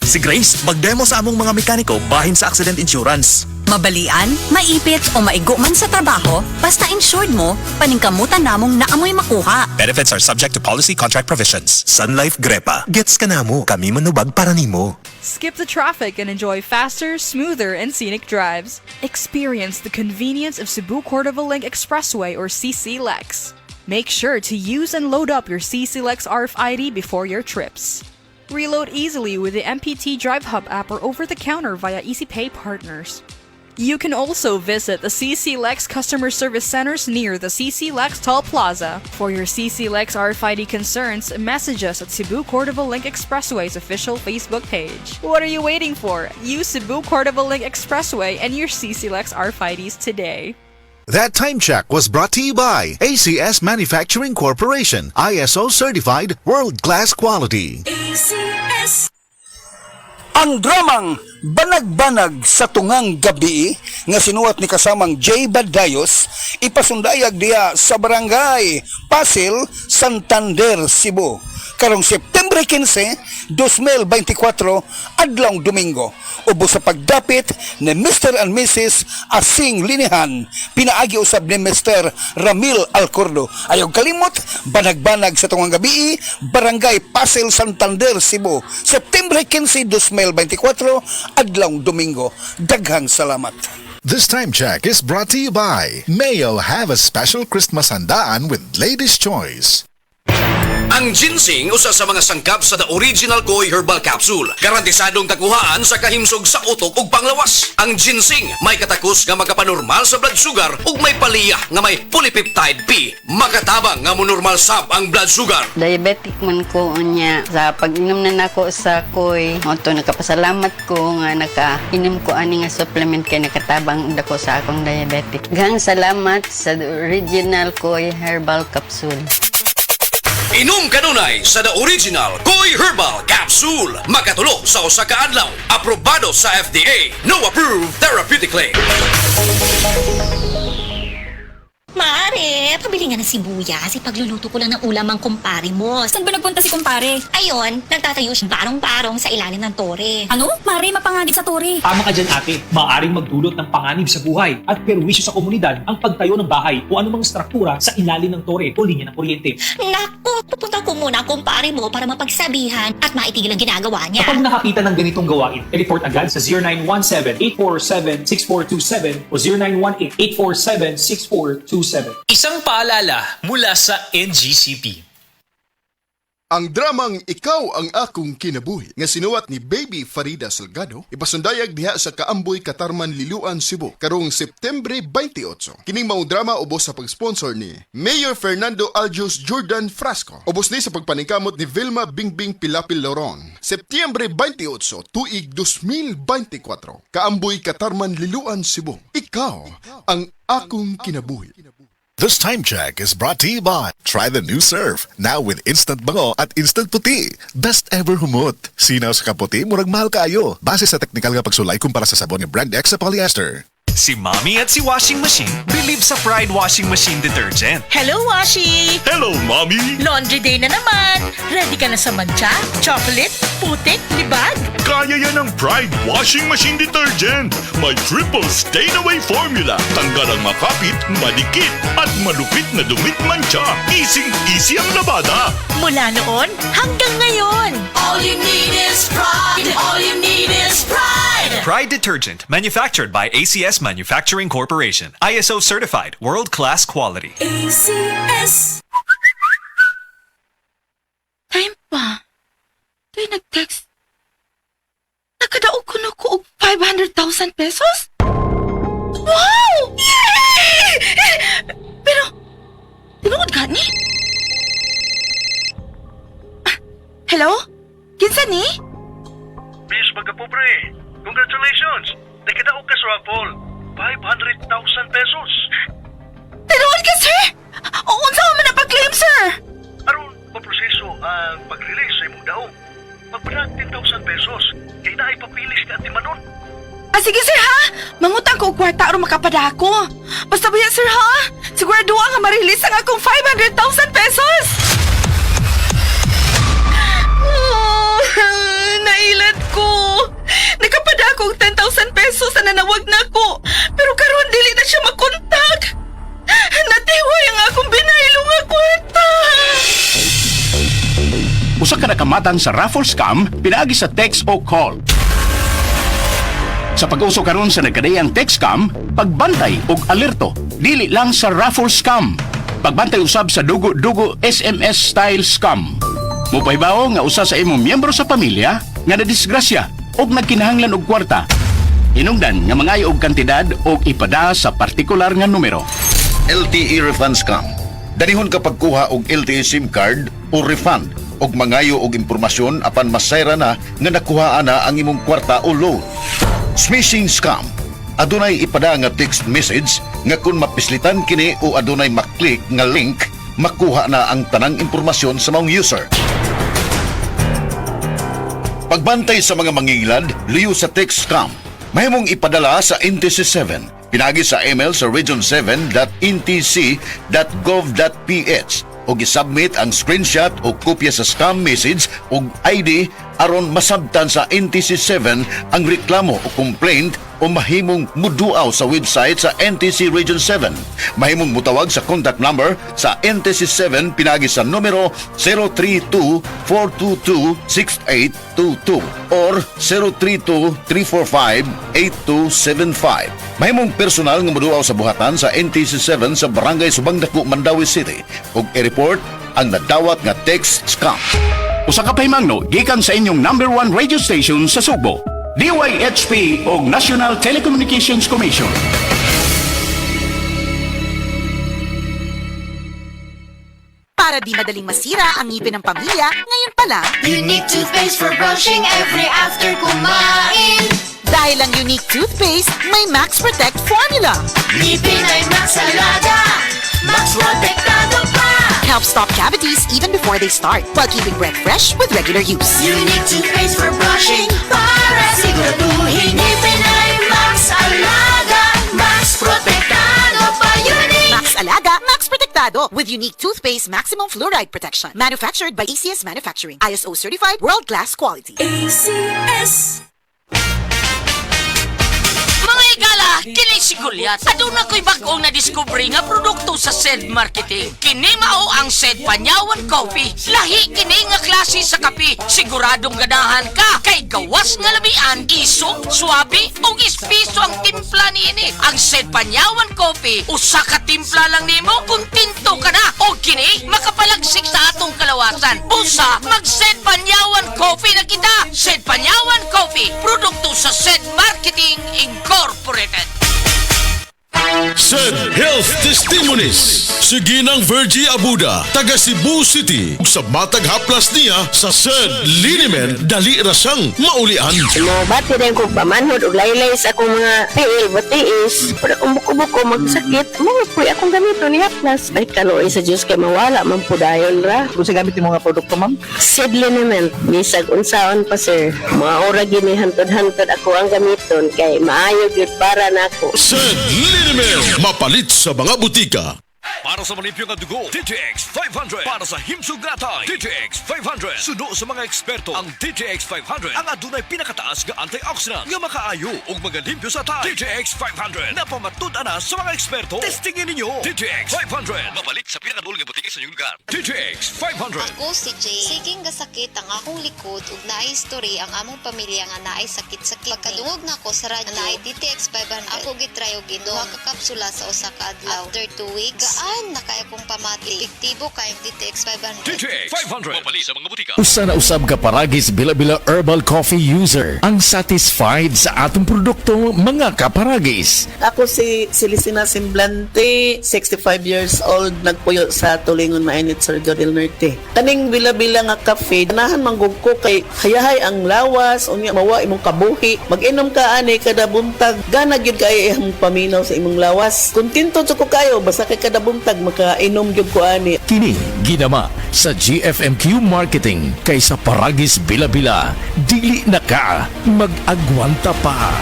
Si Grace, magdemo sa among mga mekaniko bahin sa accident insurance. Mabalian, maipit o maigo man sa trabaho, basta insured mo, paningkamutan namong naamoy makuha. Benefits are subject to policy contract provisions. Sun Life Grepa. Gets ka na mo. Kami manubag para nimo. Skip the traffic and enjoy faster, smoother, and scenic drives. Experience the convenience of Cebu Cordova Link Expressway or CC Lex. Make sure to use and load up your CC Lex RFID before your trips. Reload easily with the MPT Drive Hub app or over-the-counter via EasyPay partners. You can also visit the CC Lex customer service centers near the CC Lex Toll Plaza. For your CC Lex RFID concerns, message us at Cebu Cordova Link Expressway's official Facebook page. What are you waiting for? Use Cebu Cordova Link Expressway and your CC Lex RFIDs today. That time check was brought to you by ACS Manufacturing Corporation, ISO certified world-class quality. ACS. Ang dramang Banag-Banag sa Tungang Gabi nga sinuwat ni kasamang J. Badayos ipasundayag diya sa barangay Pasil, Santander, Cebu. Karong September 15, 2024, adlong Domingo. Ubos sa pagdapit ni Mr. and Mrs. Asing Linihan, pinaagi usab ni Mr. Ramil Alcordo. Ayaw kalimot, Banag-Banag sa Tungang Gabi, Barangay Pasil, Santander, Cebu. September 15, 2024, adlong Domingo. Daghang salamat. This time check is brought to you by Mayo. Have a special Christmas handaan with Ladies' Choice. Ang ginseng usa sa mga sangkap sa The Original Koi Herbal Capsule. Garantisadong takuhaan sa kahimsog sa utok ug panglawas. Ang ginseng may katakos nga makapanormal sa blood sugar ug may paliyah nga may polypeptide P. Makatabang nga monormal sab ang blood sugar. Diabetic man ko unya. Sa pag-inom na nako sa Koi, moto nakapasalamat ko nga nakainom ko ani nga supplement kay nakatabang dako sa akong diabetic. Gang salamat sa The Original Koi Herbal Capsule. Inom kanunay sa The Original Koi Herbal Capsule. Makatulo sa usa ka adlaw. Aprobado sa FDA. No approved therapeutically. Mare, pabili nga ng sibuyas. Pagluluto ko lang ng ulam ang kumpare mo. Saan ba nagpunta si kumpare? Ayun, nagtatayo siya barong-barong sa ilalim ng tore. Ano? Mare, mapanganib sa tore. Tama ka dyan, ate. Maaaring magdulot ng panganib sa buhay at perwisyo sa komunidad ang pagtayo ng bahay o anumang struktura sa ilalim ng tore o linya ng kuryente. Naku, pupunta ko muna ang kumpare mo para mapagsabihan at maitigil ang ginagawa niya. Kapag nakakita ng ganitong gawain, report agad sa 0917-847-6427 o 0918-847-6427. Isang paalala mula sa NGCP. Ang dramang Ikaw ang Akong Kinabuhi nga sinuwat ni Baby Farida Salgado ipasundayag diha sa Kaamboy, Katarman, Liloan, Cebu karong September 28. Kining mao drama ubos sa pag-sponsor ni Mayor Fernando Aljos Jordan Frasco. Ubos ni sa pagpaningkamot ni Vilma Bingbing Pilapil Loron. September 28, tuig 2024. Kaamboy, Katarman, Liloan, Cebu. Ikaw ang Akong Kinabuhi. This time check is brought to you by Try the new Surf, now with instant bango at instant puti. Best ever humot. Sinaw sa kaputi, murag mahal kaayo. Base sa teknikal nga pagsulay kumpara sa sabon ni Brand X sa polyester. Si Mommy at si Washing Machine believe sa Pride Washing Machine Detergent. Hello, Washi! Hello, Mommy! Laundry day na naman! Ready ka na sa mancha, chocolate, putik, libag? Kaya yan ang Pride Washing Machine Detergent. May triple stain-away formula. Tanggal ang makapit, madikit, at malupit na dumit mancha. Easy ang labada. Mula noon hanggang ngayon. All you need is pride. All you need is pride. Pride Detergent, manufactured by ACS Manufacturing Corporation. ISO certified, world-class quality. ACS. Time pa. To'y nag-text. Nakadaog ko na ko og 500,000 pesos? Wow! Yay! Pero, tinuod ka ni? Hello? Kinsa ni? Miss Magapobre, congratulations! Nakadaog ka sa raffle. 500,000 pesos. Tinuod ka, sir? O, unsa man na pag-claim, sir? Aron, maproseso ang pag-release sa imong daog. Magpalag 10,000 pesos. Kaya na ipapilis ka at timanon. Sige, sir, ha? Mangutang ko og kwarta aron makapadako. Basta ba yan, sir, ha? Sigurado nga ma-release ang akong 500,000 pesos. Nailat ko. nagtawag na ko. Pero karon dili na siya makontak. Natiway ang akong binaylo nga kwarta. Usa ka nakamatan sa raffle scam pinaagi sa text o call. Sa pag-uso karon sa nagkadayang text scam, pagbantay og alerto dili lang sa raffle scam. Pagbantay usab sa dugo-dugo SMS style scam. Mupaybawo nga usa sa imong miyembro sa pamilya nga nadisgrasya og nagkinahanglan og kwarta. Hinungdan nga mangayo og kantidad og ipada sa partikular nga numero. LTE refund scam. Danihon ka pagkuha og LTE SIM card o refund og mangayo og impormasyon apan masayra na nga nakuha na ang imong kwarta o loan. Smishing scam. Adunay ipada nga text message nga kung mapislitan kini o adunay maklik nga link, makuha na ang tanang impormasyon sa mga user. Pagbantay sa mga mangingilad, liyo sa text scam. Mahimong ipadala sa NTC 7. Pinagi sa email sa region7.ntc.gov.ph o gisubmit ang screenshot o kopya sa scam message o ID aron masabtan sa NTC 7 ang reklamo o complaint o mahimong muduaw sa website sa NTC Region 7. Mahimong mutawag sa contact number sa NTC 7 pinagi sa numero 032-422-6822 or 032-345-8275. Mahimong personal nga muduaw sa buhatan sa NTC 7 sa Barangay Subangdako, Mandawi City ug i-report ang nadawat nga text scam. Usa ka pahimangno gikan sa inyong number 1 radio station sa Sugbo, DYHP o National Telecommunications Commission. Para di madaling masira ang ngipin ng pamilya, ngayon pa lang, Unique toothpaste for brushing every after kumain. Dahil ang Unique toothpaste, may Max Protect formula. Ngipin ay Max Alaga, Max Protectado pa. Helps stop cavities even before they start, while keeping breath fresh with regular use. Unique toothpaste for brushing, para siguraduhin ngipin ay Max Alaga, Max Protectado pa. Unique Max Alaga, Max Protectado with Unique toothpaste maximum fluoride protection. Manufactured by ACS Manufacturing. ISO certified, world-class quality. ACS. Mga igala, kini si Goliath. Aduna ko'y bagong na-discovery nga produkto sa SED Marketing. Kini mao ang SED Panyawan Coffee. Lahi kini nga klase sa kape. Siguradong ganahan ka kay gawas nga labian, isok, swabe ug espiso ang timpla niini. Ang SED Panyawan Coffee, usa ka timpla lang nimo, kontento ka na. O kini makapalagsik sa atong kalawasan. Busa mag-SED Panyawan Coffee na kita. SED Panyawan Coffee, produkto sa SED Marketing Incorporated. SED Health Testimonies. Sige ng Virgie Abuda, taga Cebu City. Ug sa matag haplas niya sa SED Liniment, dali rasang maulian. Bati rin ko pamanhod og laylay sa akong mga piil, batiis. Para kung buko-buko magsakit, mga po'y akong gamito ni haplas. Ay kanoy sa Diyos kay mawala, mampudayon ra. Kung sa gamit yung mga produkto, ma'am? SED Liniment, bisag unsaon pa sir. Mga ora gini hantod-hantod ako ang gamiton kay maayo gyud para nako. SED Liniment, mapalit sa mga butika. Para sa malimpyo nga dugo, DTX 500. Para sa himsog natay, DTX 500. Suno sa mga eksperto, ang DTX 500 ang adunay pinakataas nga antioxidant nga makaayo ug magalimpyo sa tay. DTX 500 napamatud-an na sa mga eksperto. Testingin ninyo. DTX 500 mapalit sa pinakadul nga butika sa inyong lugar. DTX 500. Ako si Jay. Siging gasakit ang akong likod ug naay history ang among pamilya nga naay sakit-sakit. Pagkadungog na ko sa radyo, naay DTX 500. Ako gitry og duha ka kapsula sa usa ka adlaw. After 2 weeks, na kaya kong pamati. Epektibo kayong DTX 500. DTX 500 mapali sa mga butika. Usa na usab ka paragis Bila-Bila Herbal Coffee user ang satisfied sa atong produkto, mga kaparagis. Ako si Celisina Semblante, 65 years old, nagpuyo sa Tulingon Mainit, Surigao del Norte. Taning Bila-Bila nga cafe, ganahan manggug ko kay hayahay ang lawas, unya mawa imong kabuhi. Mag-inom ka ani kada buntag, gana gyud kay imong paminaw sa imong lawas. Kontento jud ko kayo basta kay kada buntag makainom gyud ko ani. Kini ginama sa GFMQ Marketing kaysa paragis Bila-Bila, dili na ka mag-agwanta pa.